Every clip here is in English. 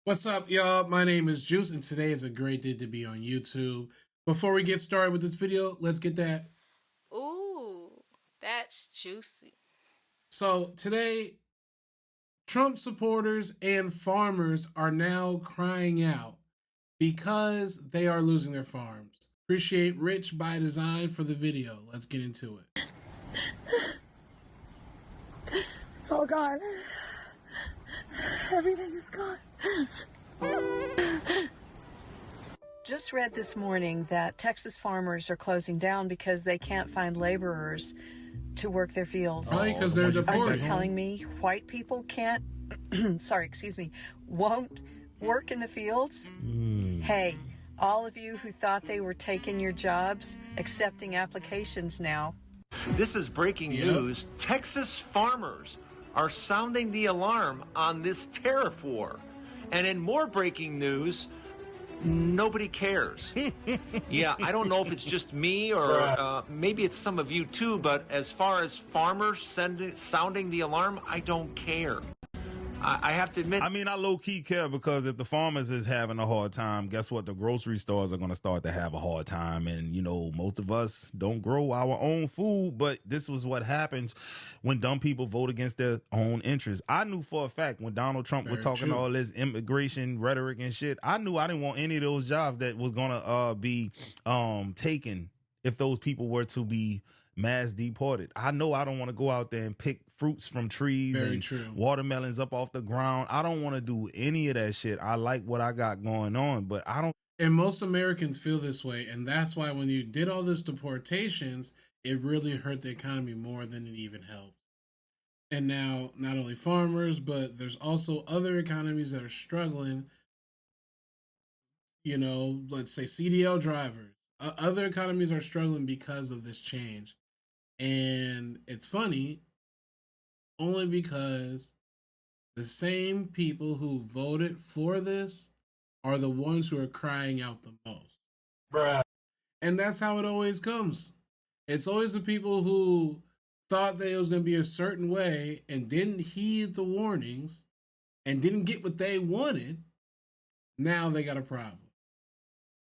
What's up, y'all? My name is Juice, and today is a great day to be on YouTube. Before we get started with this video, let's get that. Ooh, that's juicy. So, today, Trump supporters and farmers are now crying out because they are losing their farms. Appreciate Rich by Design for the video. Let's get into it. It's all gone. Everything is gone. Just read this morning that Texas farmers are closing down because they can't find laborers to work their fields. Right, because they're Are you deported. telling me white people can't, won't work in the fields? Hey, all of you who thought they were taking your jobs, accepting applications now. This is breaking news. Texas farmers are sounding the alarm on this tariff war. And in more breaking news, nobody cares. Yeah, I don't know if it's just me or maybe it's some of you too, but as far as farmers sounding the alarm, I don't care. I have to admit. I mean, I low-key care because if the farmers is having a hard time, guess what? The grocery stores are going to start to have a hard time. And, you know, most of us don't grow our own food, but this was what happens when dumb people vote against their own interests. I knew for a fact when Donald Trump was talking all this immigration rhetoric and shit, I knew I didn't want any of those jobs that was going to be taken if those people were to be mass deported. I know I don't want to go out there and pick fruits from trees watermelons up off the ground. I don't want to do any of that shit. I like what I got going on, but I don't. And most Americans feel this way, and that's why when you did all those deportations, it really hurt the economy more than it even helped. And now, not only farmers, but there's also other economies that are struggling. You know, let's say CDL drivers. Other economies are struggling because of this change. And it's funny, only because the same people who voted for this are the ones who are crying out the most. Bruh. And that's how it always comes. It's always the people who thought that it was going to be a certain way and didn't heed the warnings and didn't get what they wanted. Now they got a problem.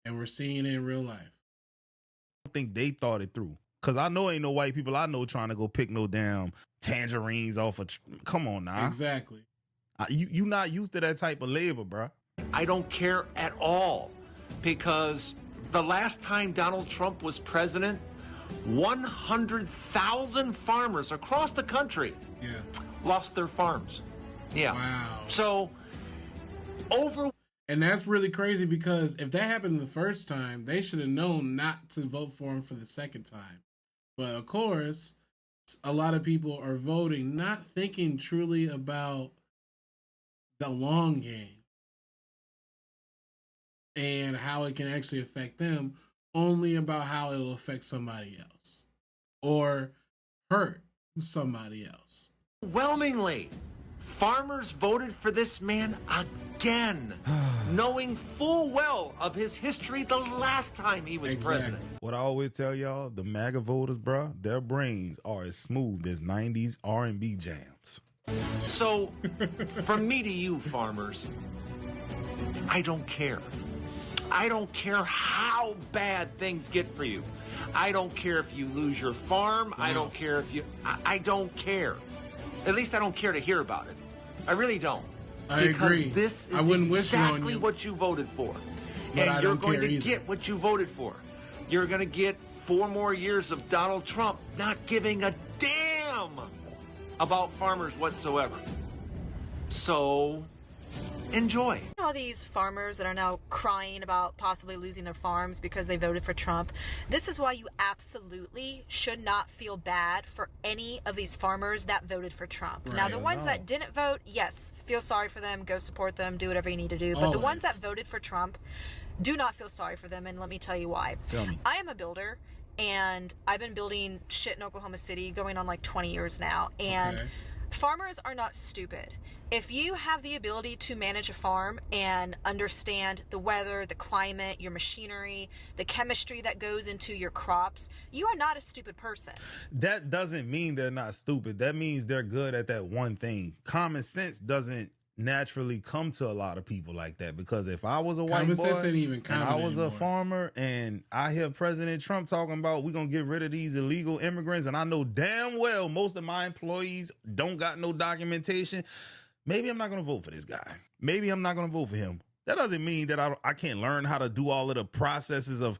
And we're seeing it in real life. I think they thought it through. Because I know ain't no white people I know trying to go pick no damn tangerines off of... Come on now. Exactly. You not used to that type of labor, bro. I don't care at all because the last time Donald Trump was president, 100,000 farmers across the country lost their farms. Yeah. Wow. So, And that's really crazy because if that happened the first time, they should have known not to vote for him for the second time. But of course, a lot of people are voting not thinking truly about the long game and how it can actually affect them, only about how it'll affect somebody else or hurt somebody else. Overwhelmingly, farmers voted for this man again, knowing full well of his history the last time he was president. What I always tell y'all, the MAGA voters, bro, their brains are as smooth as 90s R&B jams. So, from me to you, farmers, I don't care. I don't care how bad things get for you. I don't care if you lose your farm. I don't care if you... I don't care. At least I don't care to hear about it. I really don't. I agree. Because this I is wouldn't wish it on exactly you. what you voted for. But and I you're don't going care to either. get what you voted for. You're going to get 4 more years of Donald Trump not giving a damn about farmers whatsoever. So, enjoy. All these farmers that are now crying about possibly losing their farms because they voted for Trump. This is why you absolutely should not feel bad for any of these farmers that voted for Trump. Now, the ones that didn't vote, yes, feel sorry for them, go support them, do whatever you need to do. But the ones that voted for Trump, do not feel sorry for them, and let me tell you why. Tell me. I am a builder, and I've been building shit in Oklahoma City going on like 20 years now, and farmers are not stupid. If you have the ability to manage a farm and understand the weather, the climate, your machinery, the chemistry that goes into your crops, you are not a stupid person. That doesn't mean they're not stupid. That means they're good at that one thing. Common sense doesn't naturally come to a lot of people like that, because if I was a white Common boy sense ain't even and I common was anymore. a farmer and I hear President Trump talking about we're going to get rid of these illegal immigrants, and I know damn well most of my employees don't got no documentation, maybe I'm not going to vote for this guy. Maybe I'm not going to vote for him. That doesn't mean that I can't learn how to do all of the processes of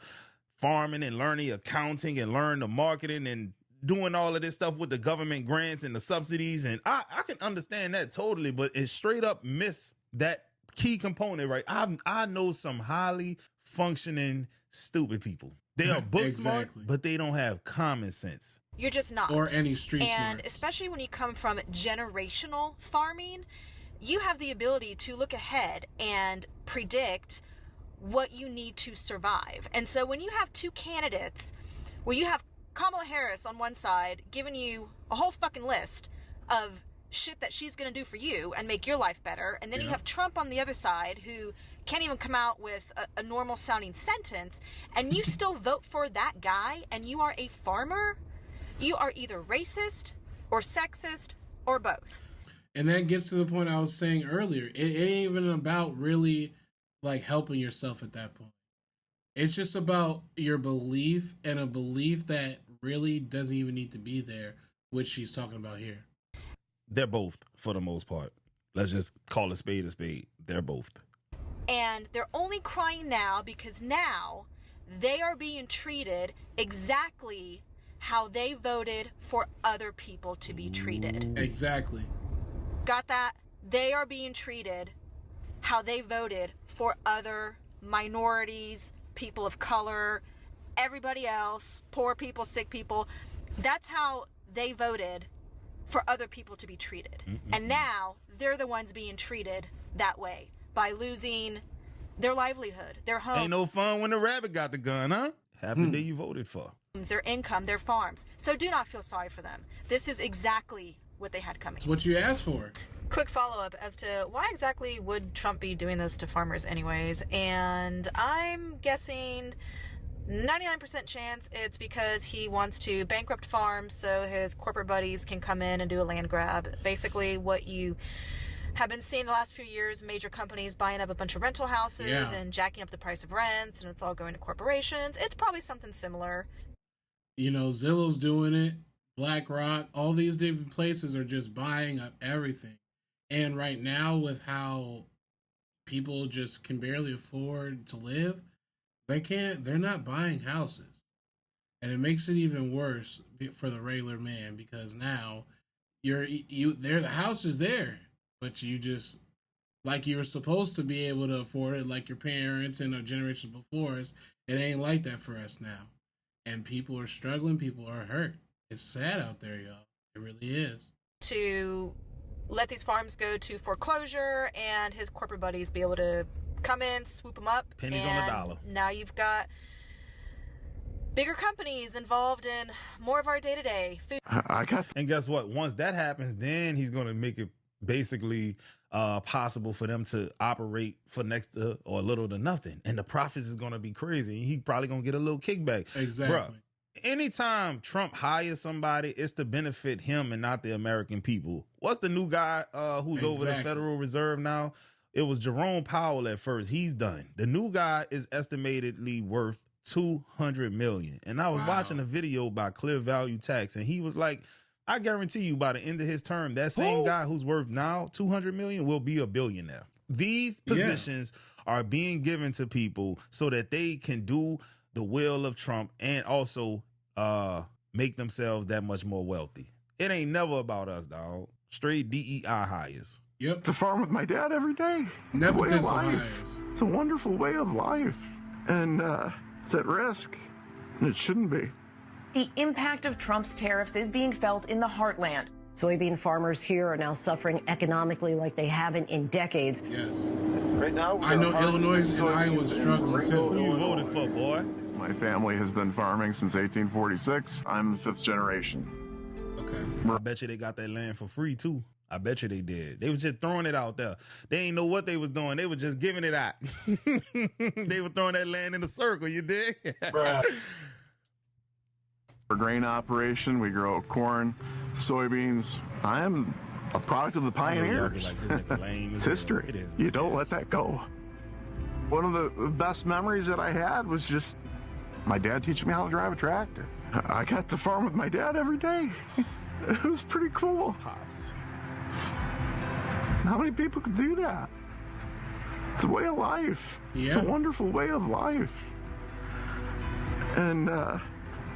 farming and learning accounting and learn the marketing and doing all of this stuff with the government grants and the subsidies. And I can understand that totally, but it straight up miss that key component, right? I know some highly functioning stupid people. They are book smart, but they don't have common sense. You're just not. Or any street And smarts. especially when you come from generational farming, you have the ability to look ahead and predict what you need to survive. And so when you have two candidates where you have Kamala Harris on one side giving you a whole fucking list of shit that she's going to do for you and make your life better, and then you have Trump on the other side who can't even come out with a normal sounding sentence, and you still vote for that guy, and you are a farmer, you are either racist or sexist or both. And that gets to the point I was saying earlier. It ain't even about really like helping yourself at that point. It's just about your belief, and a belief that really doesn't even need to be there, which she's talking about here. They're both, for the most part. Let's just call a spade a spade. They're both. And they're only crying now because now they are being treated exactly how they voted for other people to be treated. Exactly. Got that? They are being treated how they voted for other minorities, people of color, everybody else, poor people, sick people. That's how they voted for other people to be treated. And now they're the ones being treated that way by losing their livelihood, their home. Ain't no fun when the rabbit got the gun, huh? Half the day you voted for. Their income, their farms. So do not feel sorry for them. This is exactly what they had coming. It's what you asked for. Quick follow-up as to why exactly would Trump be doing this to farmers anyways? And I'm guessing 99% chance it's because he wants to bankrupt farms so his corporate buddies can come in and do a land grab. Basically what you have been seeing the last few years, major companies buying up a bunch of rental houses and jacking up the price of rents, and it's all going to corporations. It's probably something similar. You know, Zillow's doing it, BlackRock, all these different places are just buying up everything. And right now, with how people just can barely afford to live, they're not buying houses. And it makes it even worse for the regular man, because now the house is there, but you just, like you were supposed to be able to afford it, like your parents and the generations before us, it ain't like that for us now. And people are struggling, people are hurt. It's sad out there, y'all. It really is. To let these farms go to foreclosure and his corporate buddies be able to come in, swoop them up. Pennies on the dollar. Now you've got bigger companies involved in more of our day-to-day food. And guess what? Once that happens, then he's going to make it basically possible for them to operate for next to or little to nothing. And the profits is going to be crazy. He probably going to get a little kickback. Exactly. Bruh, anytime Trump hires somebody, it's to benefit him and not the American people. What's the new guy who's over the Federal Reserve now? It was Jerome Powell at first. He's done. The new guy is estimatedly worth $200 million. And I was watching a video by Clear Value Tax, and he was like, I guarantee you by the end of his term, that same guy who's worth now $200 million will be a billionaire. These positions are being given to people so that they can do the will of Trump and also make themselves that much more wealthy. It ain't never about us, dog. Straight DEI hires. Yep. To farm with my dad every day. Nepotism It's a way of life. hires. It's a wonderful way of life. And it's at risk. And it shouldn't be. The impact of Trump's tariffs is being felt in the heartland. Soybean farmers here are now suffering economically like they haven't in decades. Yes. Right now, I know Illinois and Iowa is struggling too. Who you voted for, boy? My family has been farming since 1846. I'm the fifth generation. Okay. I bet you they got that land for free too. I bet you they did. They was just throwing it out there. They ain't know what they was doing. They were just giving it out. They were throwing that land in a circle, you dig? For grain operation, we grow corn, soybeans. I am a product of the I know y'all be pioneers. like, this nigga lame as It's hell. history. It is. You don't let that go. One of the best memories that I had was just my dad teaching me how to drive a tractor. I got to farm with my dad every day. It was pretty cool. Pops. How many people could do that? It's a way of life. Yeah. It's a wonderful way of life. And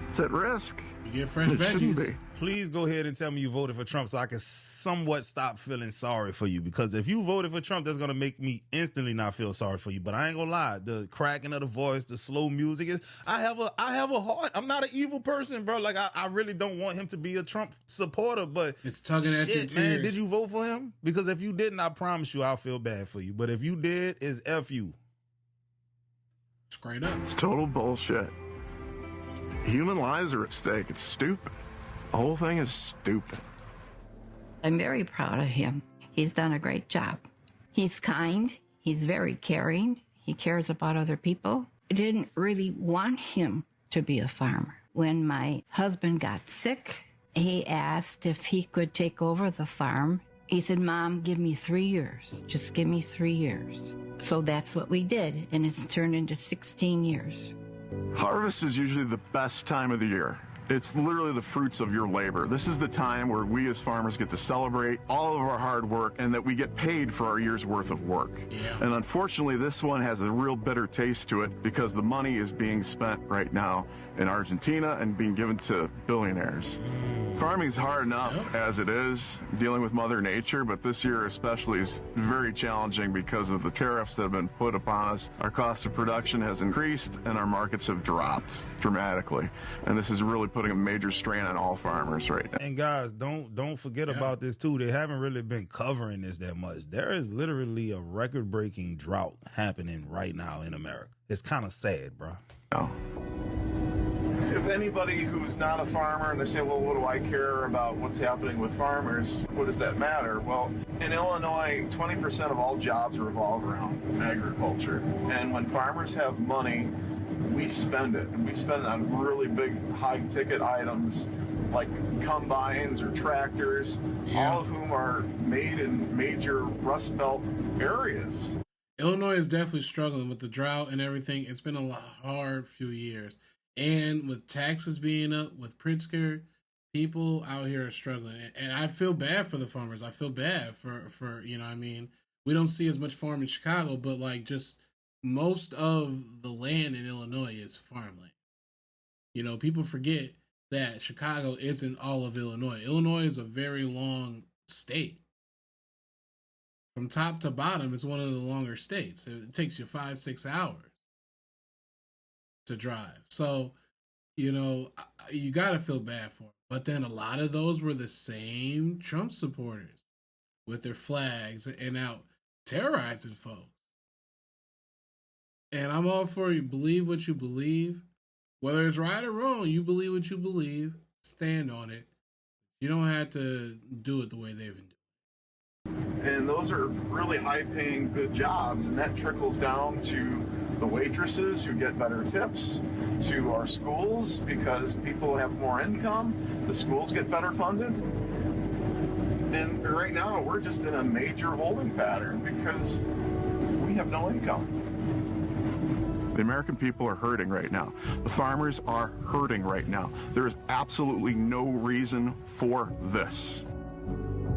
it's at risk. You get fresh It shouldn't veggies. be. Please go ahead and tell me you voted for Trump so I can somewhat stop feeling sorry for you. Because if you voted for Trump, that's going to make me instantly not feel sorry for you. But I ain't going to lie. The cracking of the voice, the slow music is, I have a heart. I'm not an evil person, bro. Like, I really don't want him to be a Trump supporter, but It's tugging at your shit, man, tears. did you vote for him? Because if you didn't, I promise you I'll feel bad for you. But if you did, it's F you. Straight up. It's total bullshit. Human lives are at stake. It's stupid. The whole thing is stupid. I'm very proud of him. He's done a great job. He's kind. He's very caring. He cares about other people. I didn't really want him to be a farmer. When my husband got sick, he asked if he could take over the farm. He said, Mom, give me 3 years. Just give me 3 years. So that's what we did, and it's turned into 16 years. Harvest is usually the best time of the year. It's literally the fruits of your labor. This is the time where we as farmers get to celebrate all of our hard work and that we get paid for our year's worth of work. Yeah. And unfortunately, this one has a real bitter taste to it because the money is being spent right now in Argentina and being given to billionaires. Farming's hard enough as it is, dealing with Mother Nature, but this year especially is very challenging because of the tariffs that have been put upon us. Our cost of production has increased and our markets have dropped dramatically. And this is really putting a major strain on all farmers right now. And guys, don't forget about this too. They haven't really been covering this that much. There is literally a record-breaking drought happening right now in America. It's kind of sad, bro. No. If anybody who's not a farmer and they say, well, what do I care about what's happening with farmers? What does that matter? Well, in Illinois, 20% of all jobs revolve around agriculture. And when farmers have money, we spend it. And we spend it on really big, high-ticket items like combines or tractors, all of whom are made in major Rust Belt areas. Illinois is definitely struggling with the drought and everything. It's been a hard few years. And with taxes being up, with Pritzker, people out here are struggling. And I feel bad for the farmers. I feel bad for you know what I mean? We don't see as much farm in Chicago, but like just most of the land in Illinois is farmland. You know, people forget that Chicago isn't all of Illinois. Illinois is a very long state. From top to bottom, it's one of the longer states. It takes you 5-6 hours to drive. So, you know, you got to feel bad for them. But then a lot of those were the same Trump supporters with their flags and out terrorizing folks. And I'm all for you. Believe what you believe. Whether it's right or wrong, you believe what you believe. Stand on it. You don't have to do it the way they've been doing. And those are really high-paying, good jobs, and that trickles down to the waitresses who get better tips, to our schools because people have more income, the schools get better funded. And right now, we're just in a major holding pattern because we have no income. The American people are hurting right now. The farmers are hurting right now. There is absolutely no reason for this.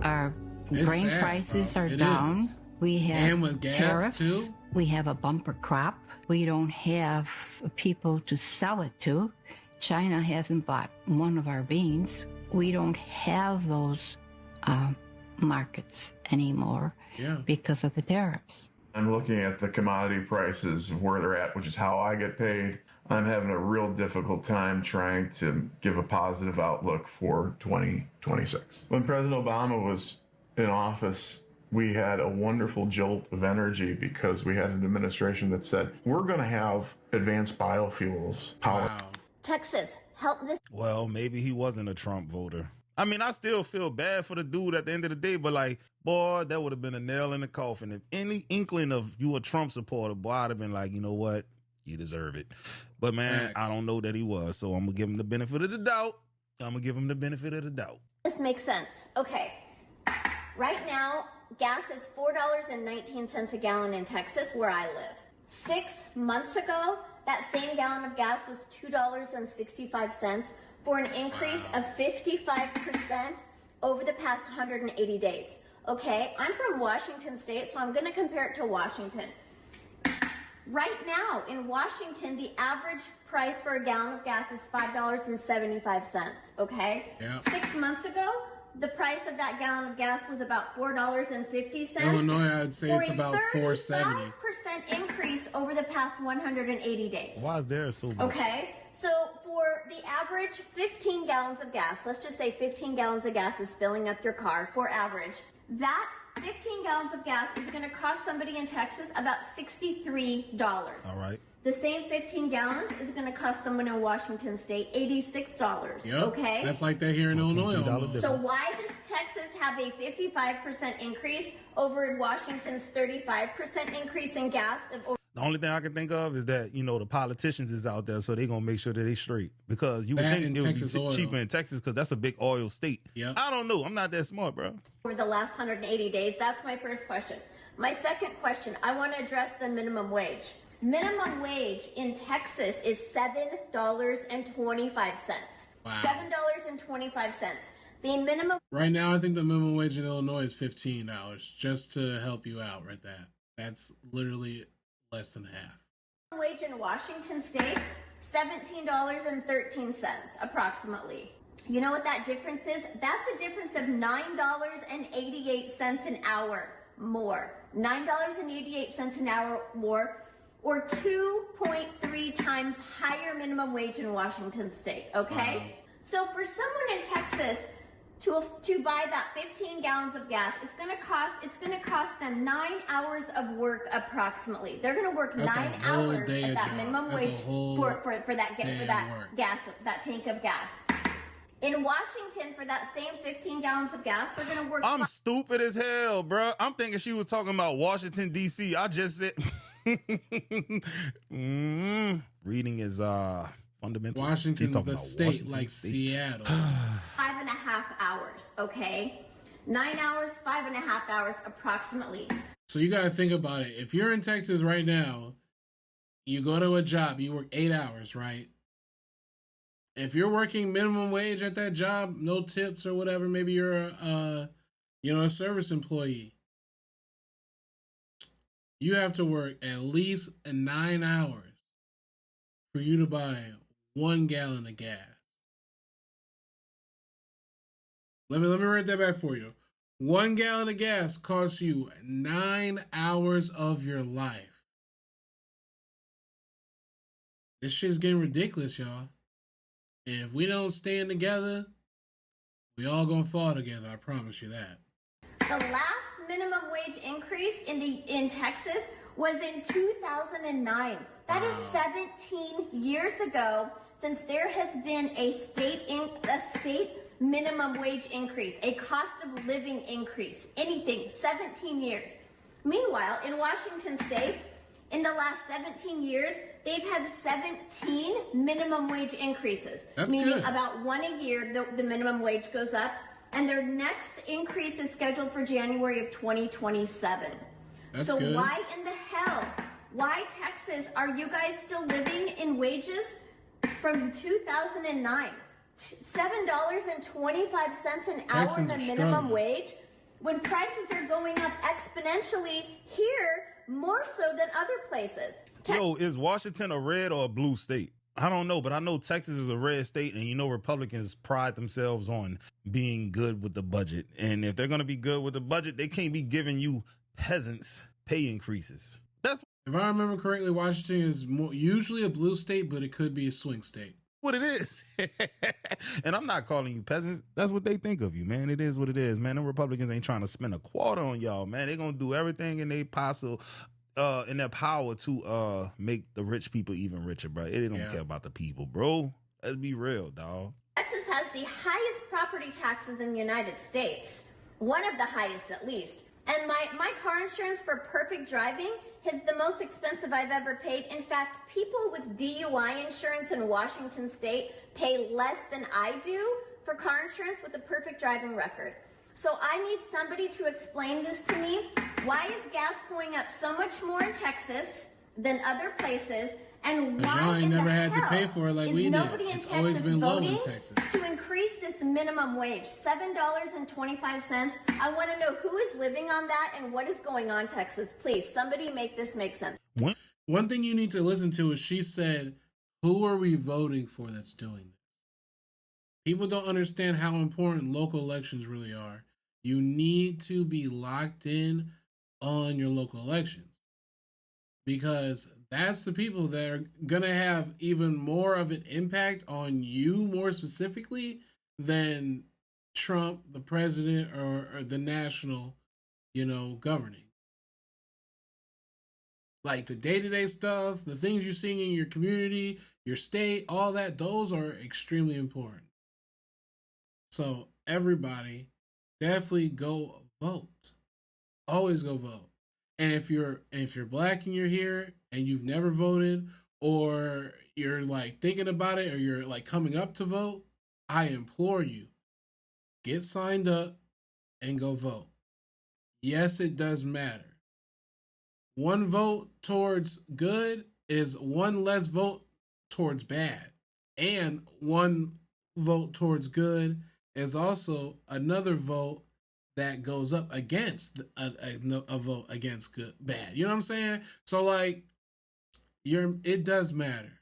Our It's grain sad, prices bro. are It down. is. We have And with gas, tariffs. too. We have a bumper crop. We don't have people to sell it to. China hasn't bought one of our beans. We don't have those markets anymore because of the tariffs. I'm looking at the commodity prices, where they're at, which is how I get paid. I'm having a real difficult time trying to give a positive outlook for 2026. When President Obama was in office, we had a wonderful jolt of energy because we had an administration that said, we're going to have advanced biofuels power. Wow. Texas, help this. Well, maybe he wasn't a Trump voter. I mean, I still feel bad for the dude at the end of the day, but like, boy, that would have been a nail in the coffin. If any inkling of you a Trump supporter, boy, I'd have been like, you know what? You deserve it. But man, I don't know that he was, so I'm going to give him the benefit of the doubt. This makes sense. Okay. Right now, gas is $4.19 a gallon in Texas, where I live. 6 months ago, that same gallon of gas was $2.65 for an increase of 55% over the past 180 days. Okay, I'm from Washington State, so I'm going to compare it to Washington. Right now, in Washington, the average price for a gallon of gas is $5.75, okay? Yeah. 6 months ago, the price of that gallon of gas was about $4.50. Illinois, I'd say it's about $4.70. 35% increase over the past 180 days. Why is there so much? Okay, so for the average 15 gallons of gas, let's just say 15 gallons of gas is filling up your car for average. That 15 gallons of gas is going to cost somebody in Texas about $63. All right. The same 15 gallons is going to cost someone in Washington State $86. Yep. Okay? That's like that here in Illinois. So why does Texas have a 55% increase over Washington's 35% increase in gas? The only thing I can think of is that, you know, the politicians is out there, so they're going to make sure that they straight. Because you would think it would be cheaper in Texas because that's a big oil state. Yep. I don't know. I'm not that smart, bro. Over the last 180 days, that's my first question. My second question, I want to address the minimum wage. Minimum wage in Texas is $7.25. Wow. $7.25. The minimum... Right now, I think the minimum wage in Illinois is $15, just to help you out right there. That's literally less than half. Wage in Washington State, $17.13 approximately. You know what that difference is? That's a difference of $9.88 an hour more. $9.88 an hour more, or 2.3 times higher minimum wage in Washington State, okay? Wow. So for someone in Texas to buy that 15 gallons of gas, it's going to cost them 9 hours of work approximately. They're going to work That's 9 hours at that minimum wage for that gas, that tank of gas. In Washington, for that same 15 gallons of gas, they're going to work... I'm stupid as hell, bro. I'm thinking she was talking about Washington, D.C. I just said... Reading is fundamental. Washington, the state, Washington like state. Seattle. 5.5 hours, okay? 9 hours, 5.5 hours approximately. So you got to think about it. If you're in Texas right now, you go to a job, you work 8 hours, right? If you're working minimum wage at that job, no tips or whatever, maybe you're a service employee. You have to work at least 9 hours for you to buy 1 gallon of gas. Let me write that back for you. 1 gallon of gas costs you 9 hours of your life. This shit's getting ridiculous, y'all. And if we don't stand together, we all gonna fall together. I promise you that. The last minimum wage increase in Texas was in 2009. That is 17 years ago since there has been a state minimum wage increase, a cost of living increase, anything, 17 years. Meanwhile, in Washington State, in the last 17 years, they've had 17 minimum wage increases. That's meaning good. About one a year, the minimum wage goes up, and their next increase is scheduled for January of 2027. That's so good. Why in the hell, why Texas, are you guys still living in wages from 2009? $7.25 an hour the minimum wage, when prices are going up exponentially here, more so than other places. Yo, is Washington a red or a blue state? I don't know, but I know Texas is a red state, and you know Republicans pride themselves on being good with the budget. And if they're going to be good with the budget, they can't be giving you peasants pay increases. That's if I remember correctly, Washington is usually a blue state, but it could be a swing state. What it is. And I'm not calling you peasants. That's what they think of you, man. It is what it is, man. The Republicans ain't trying to spend a quarter on y'all, man. They're going to do everything in their in their power to make the rich people even richer, bro. They don't care about the people, bro. Let's be real, dog. Texas has the highest property taxes in the United States. One of the highest, at least. And my car insurance for perfect driving is the most expensive I've ever paid. In fact, people with DUI insurance in Washington State pay less than I do for car insurance with a perfect driving record. So I need somebody to explain this to me. Why is gas going up so much more in Texas than other places? And But y'all why ain't in never the had to hell pay for it like we did. nobody in It's Texas always been low in voting Texas. to increase this minimum wage, $7.25? I want to know who is living on that and what is going on, Texas. Please, somebody make this make sense. One thing you need to listen to is she said, who are we voting for that's doing this? People don't understand how important local elections really are. You need to be locked in on your local elections because that's the people that are going to have even more of an impact on you more specifically than Trump, the president, or the national, governing. Like the day-to-day stuff, the things you're seeing in your community, your state, all that, those are extremely important. So everybody definitely go vote. Always go vote. And if you're black and you're here and you've never voted, or you're like thinking about it, or you're like coming up to vote, I implore you, get signed up and go vote. Yes, it does matter. One vote towards good is one less vote towards bad. And one vote towards good is also another vote that goes up against a vote against good, bad. You know what I'm saying? So like, it does matter.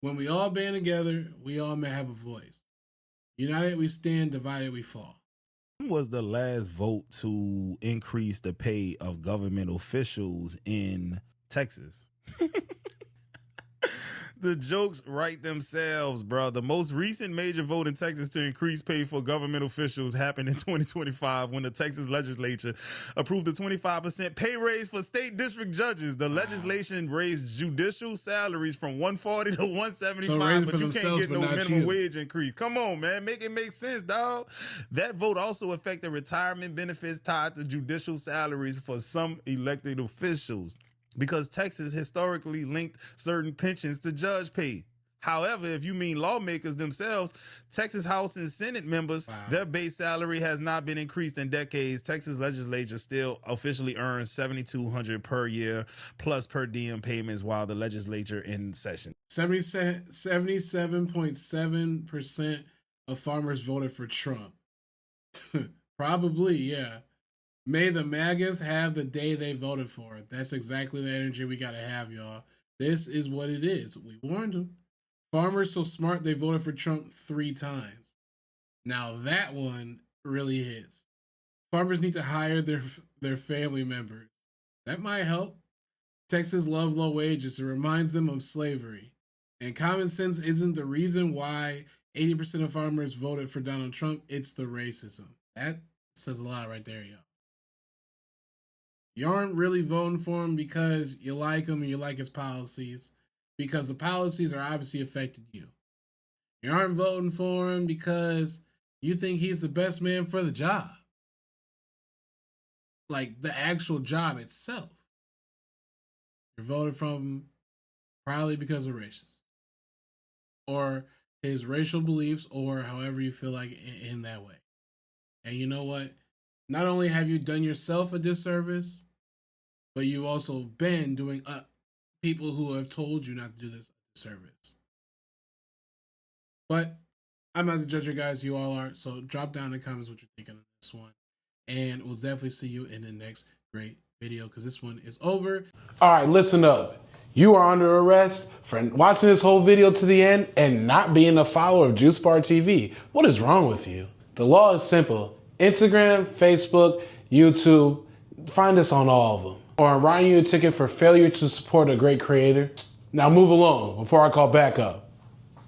When we all band together, we all may have a voice. United we stand, divided we fall. When was the last vote to increase the pay of government officials in Texas? The jokes write themselves, bro. The most recent major vote in Texas to increase pay for government officials happened in 2025 when the Texas legislature approved a 25% pay raise for state district judges. The legislation raised judicial salaries from $140 to $175, but you can't get no minimum wage increase. Come on, man. Make it make sense, dog. That vote also affected retirement benefits tied to judicial salaries for some elected officials, because Texas historically linked certain pensions to judge pay. However, if you mean lawmakers themselves, Texas House and Senate members, their base salary has not been increased in decades. Texas legislature still officially earns $7,200 per year plus per diem payments while the legislature in session. 77.7% of farmers voted for Trump. Probably, yeah. May the MAGAs have the day they voted for. That's exactly the energy we got to have, y'all. This is what it is. We warned them. Farmers so smart they voted for Trump 3 times. Now that one really hits. Farmers need to hire their family members. That might help. Texas love low wages. It reminds them of slavery. And common sense isn't the reason why 80% of farmers voted for Donald Trump. It's the racism. That says a lot right there, y'all. You aren't really voting for him because you like him and you like his policies, because the policies are obviously affecting you. You aren't voting for him because you think he's the best man for the job. Like the actual job itself. You're voting for him probably because of racism, or his racial beliefs, or however you feel like in that way. And you know what? Not only have you done yourself a disservice, but you've also been doing people who have told you not to do this service. But I'm not the judge of guys, you all are. So drop down in the comments what you're thinking of this one. And we'll definitely see you in the next great video, because this one is over. All right, listen up. You are under arrest for watching this whole video to the end and not being a follower of Juice Bar TV. What is wrong with you? The law is simple. Instagram, Facebook, YouTube, find us on all of them. Or I'm writing you a ticket for failure to support a great creator. Now move along before I call backup.